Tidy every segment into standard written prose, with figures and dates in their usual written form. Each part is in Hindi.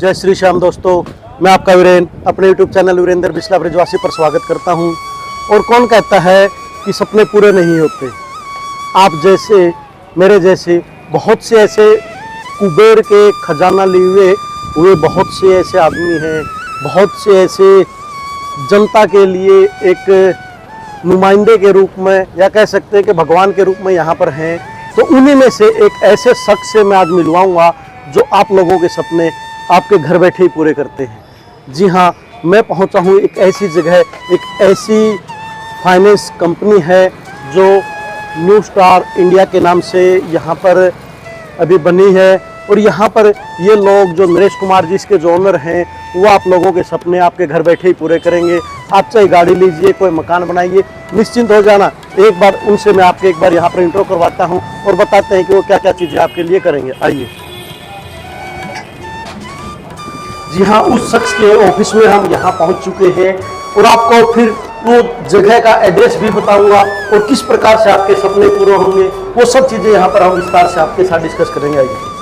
जय श्री श्याम दोस्तों, मैं आपका वीरेंद्र अपने YouTube चैनल वीरेंद्र बिस्ला ब्रजवासी पर स्वागत करता हूं। और कौन कहता है कि सपने पूरे नहीं होते। आप जैसे मेरे जैसे बहुत से ऐसे कुबेर के खजाना लिए हुए बहुत से ऐसे आदमी हैं, बहुत से ऐसे जनता के लिए एक नुमाइंदे के रूप में या कह सकते हैं कि भगवान के रूप में यहाँ पर हैं। तो उन्हीं में से एक ऐसे शख्स से मैं आज मिलवाऊंगा जो आप लोगों के सपने आपके घर बैठे ही पूरे करते हैं। जी हाँ, मैं पहुंचा हूँ एक ऐसी जगह, एक ऐसी फाइनेंस कंपनी है जो न्यू स्टार इंडिया के नाम से यहाँ पर अभी बनी है। और यहाँ पर ये लोग जो नरेश कुमार जी इसके जो ओनर हैं वो आप लोगों के सपने आपके घर बैठे ही पूरे करेंगे। आप चाहे गाड़ी लीजिए, कोई मकान बनाइए, निश्चिंत हो जाना। एक बार उनसे मैं आपके एक बार यहाँ पर इंट्रो करवाता हूँ और बताते हैं कि वो क्या क्या चीज़ें आपके लिए करेंगे। आइए। जी हाँ, उस शख्स के ऑफिस में हम यहाँ पहुँच चुके हैं और आपको फिर वो जगह का एड्रेस भी बताऊंगा और किस प्रकार से आपके सपने पूरे होंगे, वो सब चीज़ें यहाँ पर हम विस्तार से आपके साथ डिस्कस करेंगे। आइए।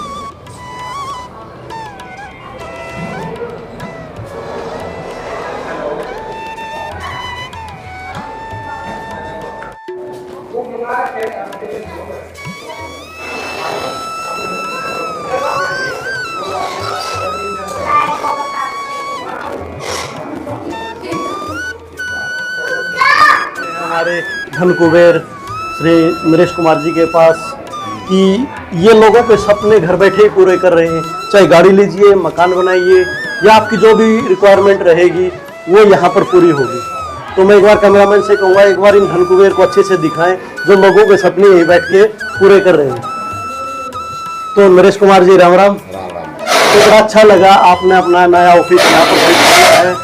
हमारे धन कुबेर श्री नरेश कुमार जी के पास कि ये लोगों के सपने घर बैठे ही पूरे कर रहे हैं। चाहे गाड़ी लीजिए, मकान बनाइए या आपकी जो भी रिक्वायरमेंट रहेगी वो यहाँ पर पूरी होगी। तो मैं एक बार कैमरामैन से कहूँगा एक बार इन धन कुबेर को अच्छे से दिखाएं जो लोगों के सपने यहीं बैठ के पूरे कर रहे हैं। तो नरेश कुमार जी राम राम। तो बड़ा अच्छा लगा आपने अपना नया ऑफिस यहाँ पर किया है,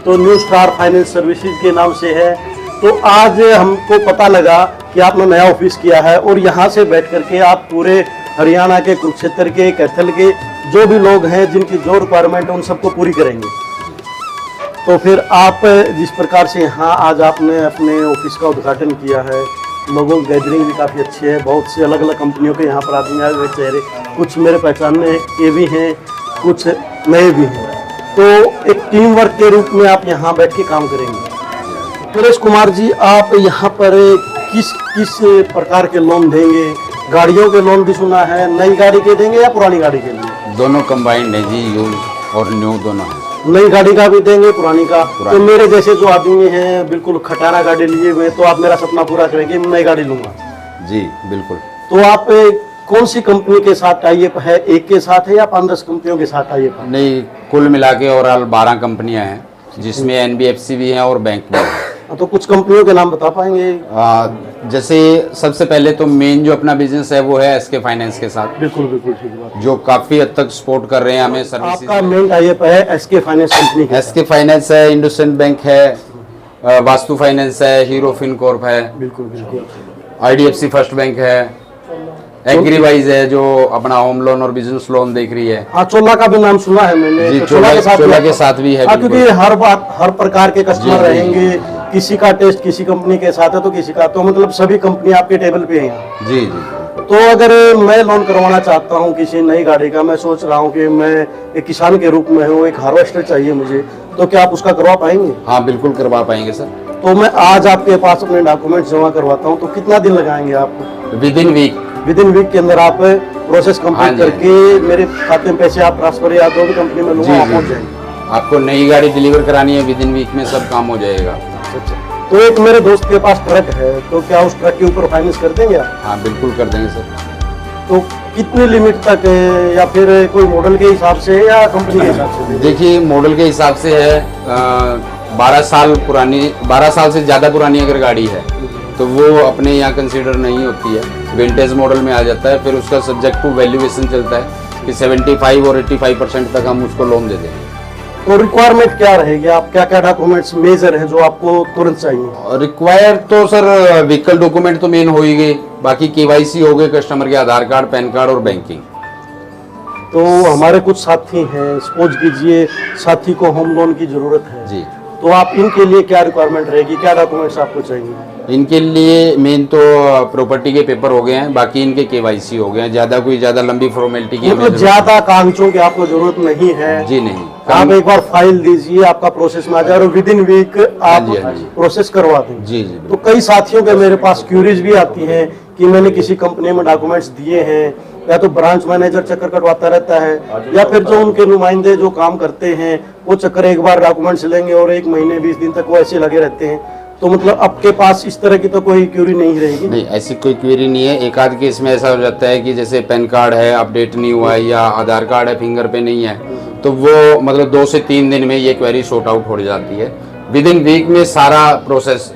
तो न्यू स्टार फाइनेंस सर्विसेज के नाम से है। तो आज हमको पता लगा कि आपने नया ऑफिस किया है और यहाँ से बैठ करके आप पूरे हरियाणा के, कुरुक्षेत्र के, कैथल के जो भी लोग हैं जिनकी जो रिक्वायरमेंट है उन सबको पूरी करेंगे। तो फिर आप जिस प्रकार से यहाँ आज आपने अपने ऑफिस का उद्घाटन किया है, लोगों की गैदरिंग भी काफ़ी अच्छी है, बहुत सी अलग अलग कंपनियों के यहाँ पर आदमी आए हुए चेहरे, कुछ मेरे पहचानने के भी हैं, कुछ नए भी हैं। तो एक टीम वर्क के रूप में आप यहाँ बैठ के काम करेंगे। नरेश कुमार जी, आप यहाँ पर किस किस प्रकार के लोन देंगे? गाड़ियों के लोन भी सुना है, नई गाड़ी के देंगे या पुरानी गाड़ी के लिए? दोनों कंबाइंड है जी, यूज और न्यू दोनों है। नई गाड़ी का भी देंगे, पुरानी का? तो मेरे जैसे जो आदमी हैं बिल्कुल खटारा गाड़ी लिए हुए, तो आप मेरा सपना पूरा करेंगे, मैं नई गाड़ी लूंगा। जी बिल्कुल। तो आप कौन सी कंपनी के साथ टाइप है? एक के साथ है या 5-10 कंपनियों के साथ टाइप है? नहीं, कुल मिला के ओवरऑल 12 कंपनियां हैं, जिसमें NBFC भी हैं और बैंक भी है। तो कुछ कंपनियों के नाम बता पाएंगे? जैसे सबसे पहले तो मेन जो अपना बिजनेस है वो है SK फाइनेंस के साथ। बिल्कुल बिल्कुल ठीक बात, जो काफी हद तक सपोर्ट कर रहे हैं हमें सर्विसेज। आपका मेन टाइप है SK फाइनेंस कंपनी के? SK फाइनेंस है, इंडसइंड बैंक है, वास्तु फाइनेंस है, हीरो फिनकॉर्प है, बिल्कुल बिल्कुल, IDFC फर्स्ट बैंक है, एग्रीवाइज है जो अपना होम लोन और बिजनेस लोन देख रही है। हाँ, चोला का भी नाम सुना है मैंने। जी, तो चोला के साथ भी है। क्योंकि हर प्रकार के कस्टमर रहेंगे, किसी का टेस्ट किसी कंपनी के साथ है तो किसी का, तो मतलब सभी कंपनी आपके टेबल पे है यहाँ। जी जी। तो अगर मैं लोन करवाना चाहता हूँ किसी नई गाड़ी का, मैं सोच रहा हूँ कि मैं एक किसान के रूप में हूँ, एक हार्वेस्टर चाहिए मुझे, तो क्या आप उसका करवा पाएंगे? हाँ बिल्कुल करवा पाएंगे सर। तो मैं आज आपके पास अपने डॉक्यूमेंट जमा करवाता हूँ, तो कितना दिन लगाएंगे आप? विद इन वीक के अंदर आप प्रोसेस कंप्लीट करके मेरे खाते में पैसे आप ट्रांसफर या जो भी कंपनी में लूँगा आप पहुँच जाएंगे। आपको नई गाड़ी डिलीवर करानी है, विद इन वीक में सब काम हो जाएगा। अच्छा, तो एक मेरे दोस्त के पास ट्रक है, तो क्या उस ट्रक के ऊपर फाइनेंस कर देंगे आप? हाँ बिल्कुल कर देंगे सर। तो कितनी लिमिट तक है, या फिर कोई मॉडल के हिसाब से या कंपनी के हिसाब से? देखिए मॉडल के हिसाब से है, 12 साल पुरानी, 12 साल से ज़्यादा पुरानी अगर गाड़ी है तो वो अपने यहाँ कंसीडर नहीं होती है, विंटेज मॉडल में आ जाता है। फिर उसका सब्जेक्ट टू वैल्यूएशन चलता है कि 75 और 85% तक हम उसको लोन दे देंगे। तो रिक्वायरमेंट क्या रहेगी? आप क्या क्या डॉक्यूमेंट्स मेजर हैं जो आपको तुरंत चाहिए? रिक्वायर तो सर व्हीकल डॉक्यूमेंट तो मेन हो ही गए, बाकी KYC हो गए, कस्टमर के आधार कार्ड, पैन कार्ड और बैंकिंग। तो हमारे कुछ साथी हैं, सपोज कीजिए साथी को होम लोन की जरूरत है जी, तो आप इनके लिए क्या रिक्वायरमेंट रहेगी, क्या डॉक्यूमेंट्स आपको चाहिए? इनके लिए मेन तो प्रॉपर्टी के पेपर हो गए हैं, बाकी इनके केवाईसी हो गए हैं। ज़्यादा लंबी फॉर्मेलिटी की हमें मतलब ज्यादा कागजों की आपको जरूरत नहीं है जी नहीं। आप एक बार फाइल दीजिए, आपका प्रोसेस में आ जाए और विद इन वीक आप हाँ जी। प्रोसेस करवा दें। जी जी तो कई साथियों के मेरे पास क्यूरीज भी आती हैं कि मैंने किसी कंपनी में डॉक्यूमेंट्स दिए हैं, या तो ब्रांच मैनेजर चक्कर कटवाता रहता है, या फिर जो उनके नुमाइंदे जो काम करते हैं वो चक्कर एक बार डॉक्यूमेंट्स लेंगे और 1 महीने 20 दिन तक वो ऐसे लगे रहते हैं। तो मतलब आपके पास इस तरह की तो कोई क्यूरी नहीं रहेगी? नहीं, ऐसी कोई क्वेरी नहीं है। एक आध केस में ऐसा हो जाता है कि जैसे पैन कार्ड है अपडेट नहीं हुआ है, या आधार कार्ड है फिंगर पे नहीं है, तो वो मतलब 2 से 3 दिन में ये क्वेरी सॉर्ट आउट हो जाती है। विद इन वीक में सारा प्रोसेस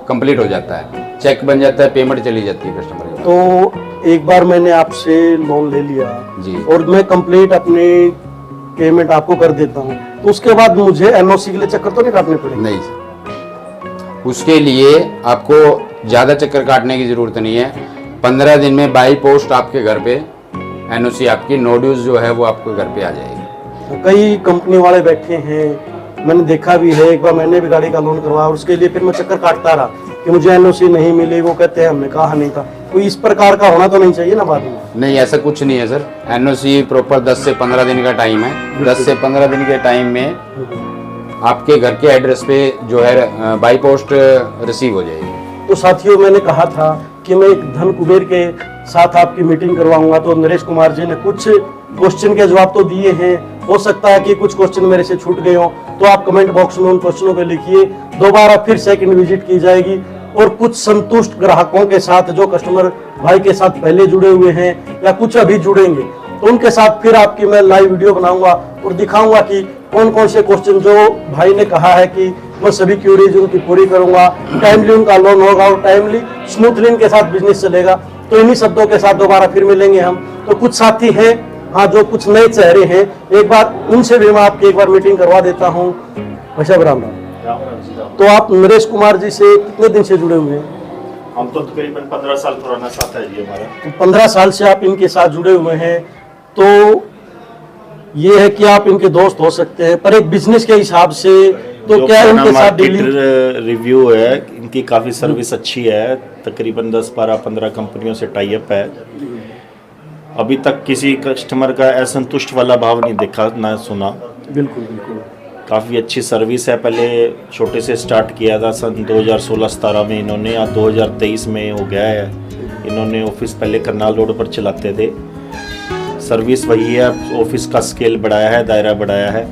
कंप्लीट हो जाता है, चेक बन जाता है, पेमेंट चली जाती है कस्टमर की। तो एक बार मैंने आपसे लोन ले लिया जी। और मैं कंप्लीट अपनी पेमेंट आपको कर देता हूँ, तो उसके बाद मुझे एनओसी के लिए चक्कर तो नहीं काटने पड़ेंगे? नहीं, उसके लिए आपको ज़्यादा चक्कर काटने की ज़रूरत नहीं है। 15 दिन में बाई पोस्ट आपके घर पे एनओसी आपकी नो ड्यूज जो है वो आपके घर पे आ जाएगी। कई कंपनी वाले बैठे हैं, मैंने देखा भी है। एक बार मैंने भी गाड़ी का लोन करवाया और उसके लिए फिर मैं चक्कर काटता रहा कि मुझे एनओसी नहीं मिली, वो कहते हैं हमने कहा नहीं था। कोई इस प्रकार का होना तो नहीं चाहिए ना बाद में? नहीं, ऐसा कुछ नहीं है सर। एनओसी प्रॉपर 10 से 15 दिन का टाइम है। 10 से 15 दिन के टाइम में आपके घर के एड्रेस पे जो है बाई पोस्ट रिसीव हो जाएगी। तो साथियों, मैंने कहा था कि मैं एक धन कुबेर के साथ आपकी मीटिंग करवाऊंगा, तो नरेश कुमार जी ने कुछ क्वेश्चन के जवाब तो दिए हैं। हो सकता है कि कुछ क्वेश्चन मेरे से छूट गए हों, तो आप कमेंट बॉक्स में उन क्वेश्चनों को लिखिए। दोबारा फिर सेकंड विजिट की जाएगी और कुछ संतुष्ट ग्राहकों के साथ, जो कस्टमर भाई के साथ पहले जुड़े हुए हैं या कुछ अभी जुड़ेंगे, तो उनके साथ फिर आपकी मैं लाइव वीडियो बनाऊंगा और दिखाऊंगा कि कौन कौन से क्वेश्चन जो भाई ने कहा है कि मैं सभी क्यूरीज उनकी पूरी करूंगा, टाइमली उनका लोन होगा और टाइमली स्मूथली इनके साथ बिजनेस चलेगा। तो इन्हीं शब्दों के साथ दोबारा फिर मिलेंगे हम। तो कुछ साथी हैं, हाँ, जो कुछ नए चेहरे हैं, एक बार उनसे भी मैं आपकी एक बार मीटिंग करवा देता हूँ। भाई राम राम। तो आप नरेश कुमार जी से कितने दिन से जुड़े हुए हैं? हम तो तकरीबन 15 साल पुराना साथ है जी हमारा। तो 15 साल से आप इनके साथ जुड़े हुए हैं, तो ये है कि आप इनके दोस्त हो सकते हैं, पर एक बिजनेस के हिसाब से तो क्या इनके साथ डीलिंग? रिव्यू है इनकी, काफ़ी सर्विस अच्छी है। तकरीबन 10, 12, 15 कंपनियों से टाई अप है। अभी तक किसी कस्टमर का असंतुष्ट वाला भाव नहीं देखा ना सुना। बिल्कुल बिल्कुल। काफ़ी अच्छी सर्विस है। पहले छोटे से स्टार्ट किया था सन 2016-17 में इन्होंने, आज 2023 में हो गया है। इन्होंने ऑफिस पहले करनाल रोड पर चलाते थे, सर्विस वही है। ऑफिस का स्केल बढ़ाया है, दायरा बढ़ाया है।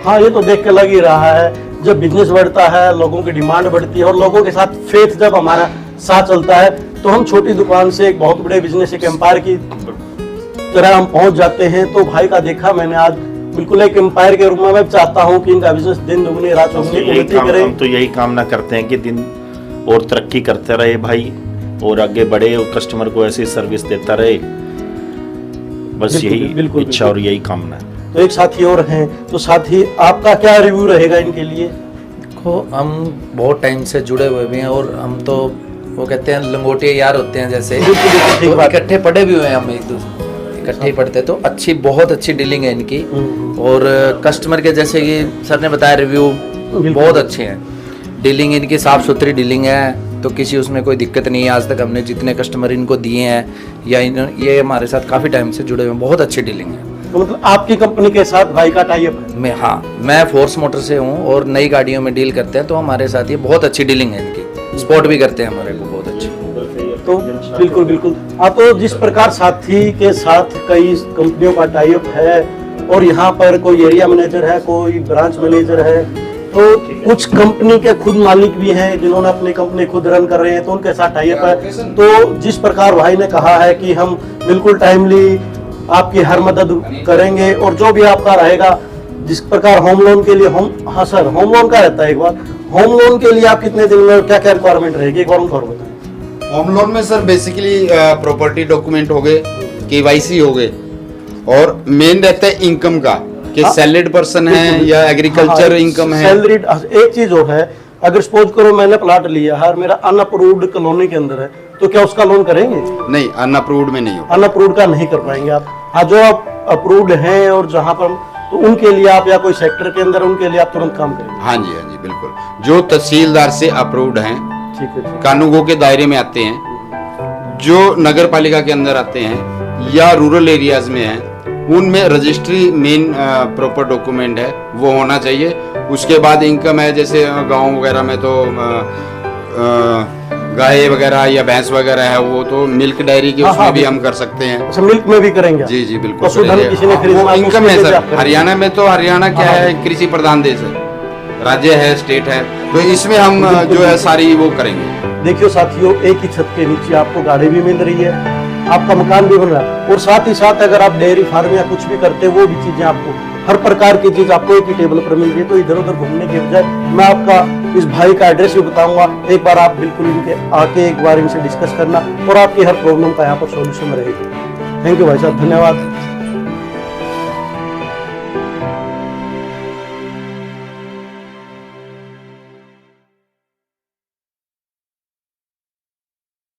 हाँ, ये तो देख के लग ही रहा है, जब बिजनेस बढ़ता है, लोगों की डिमांड बढ़ती है और लोगों के साथ फेथ जब हमारा साथ चलता है, तो हम छोटी दुकान से एक बहुत बड़े बिजनेस, एक एम्पायर की तरह हम पहुंच जाते हैं। तो भाई का देखा मैंने आज, बिल्कुल एक एम्पायर के रूप में मैं चाहता हूं कि इनका बिजनेस दिन दुगनी रात चौगुनी उन्नति करे। हम तो यही कामना करते हैं कि दिन और तरक्की करते रहे भाई, और आगे बढ़े और कस्टमर को ऐसी सर्विस देता रहे। बस यही इच्छा और यही कामना है। तो एक साथी और हैं, तो साथी आपका क्या रिव्यू रहेगा इनके लिए? देखो, हम बहुत टाइम से जुड़े हुए भी हैं और हम तो वो कहते हैं लंगोटिया यार होते हैं जैसे, तो इकट्ठे पढ़े भी हुए हैं हम, एक दूसरे इकट्ठे ही पढ़ते। तो अच्छी, बहुत अच्छी डीलिंग है इनकी। और कस्टमर के जैसे कि सर ने बताया, रिव्यू बहुत अच्छे हैं। डीलिंग इनकी साफ़ सुथरी डीलिंग है, तो किसी उसमें कोई दिक्कत नहीं है। आज तक हमने जितने कस्टमर इनको दिए हैं, या ये हमारे साथ काफ़ी टाइम से जुड़े हुए हैं, बहुत अच्छी डीलिंग है। तो मतलब आपकी कंपनी के साथ भाई का टाई अप है? मैं फोर्स मोटर से हूँ और नई गाड़ियों में डील करते हैं, तो हमारे साथ ये बहुत अच्छी डीलिंग है इनकी। सपोर्ट भी करते हैं हमारे को बहुत अच्छी। तो बिल्कुल बिल्कुल। तो जिस प्रकार साथी के साथ कई कंपनियों का टाई अप है और यहाँ पर कोई एरिया मैनेजर है, कोई ब्रांच मैनेजर है, तो कुछ कंपनी के खुद मालिक भी हैं जिन्होंने अपनी कंपनी खुद रन कर रहे हैं, तो उनके साथ टाई अप है। तो जिस प्रकार भाई ने कहा है कि हम बिल्कुल टाइमली आपकी हर मदद करेंगे और जो भी आपका रहेगा, जिस प्रकार होम लोन के लिए हाँ सर, होम लोन का रहता है। एक बार होम लोन के लिए आप कितने दिन में क्या क्या रिक्वायरमेंट रहेगी, एक बार उनको बताएं। होम लोन में सर बेसिकली प्रॉपर्टी डॉक्यूमेंट हो गए, केवाईसी हो गए, और मेन रहता है इनकम का कि सैलरीड पर्सन है या एग्रीकल्चर इनकम है। सैलरीड एक चीज और है, अगर सपोज करो मैंने प्लाट लिया है, मेरा अनअप्रूव्ड कॉलोनी के अंदर है, तो क्या उसका लोन करेंगे? नहीं, अनअप्रूव्ड में नहीं हो। अनअप्रूव्ड का नहीं कर पाएंगे आप। हाँ, जो आप अप्रूव्ड हैं और जहाँ पर तो उनके लिए आप या कोई सेक्टर के अंदर उनके लिए आप तुरंत काम करेंगे। हाँ जी, हाँ जी, बिल्कुल। जो तहसीलदार से अप्रूव्ड हैं, ठीक है, ठीक है। कानूनों के दायरे में आते हैं, जो नगर पालिका के अंदर आते हैं या रूरल एरियाज में हैं, उनमें रजिस्ट्री मेन प्रॉपर डॉक्यूमेंट है वो होना चाहिए। उसके बाद इनकम है, जैसे गांव वगैरह में तो गाय वगैरह या भैंस वगैरह है, वो तो मिल्क डायरी के हाँ, उसमें हाँ, भी हम कर सकते हैं। अच्छा, मिल्क में भी करेंगे? जी जी बिल्कुल। पशुधन किसी ने खरीदना वो है, इनकम उसके है लिए सर। आप करेंगे। हरियाणा में तो, हरियाणा क्या हाँ, है, कृषि प्रधान देश है, राज्य है, स्टेट है, तो इसमें हम जो है सारी वो करेंगे। देखियो साथियों, एक ही छत के नीचे आपको गाड़ी भी मिल रही है, आपका मकान भी बन रहा है, और साथ ही साथ अगर आप डेयरी फार्म या कुछ भी करते हैं वो भी चीजें आपको, हर प्रकार की चीज आपको एक ही टेबल पर मिल रही है। तो इधर उधर घूमने के बजाय मैं आपका इस भाई का एड्रेस भी बताऊंगा, एक बार आप बिल्कुल इनके आके एक बार इनसे डिस्कस करना और आपकी हर प्रॉब्लम का यहाँ पर सॉल्यूशन रहेगी। थैंक यू भाई साहब, धन्यवाद।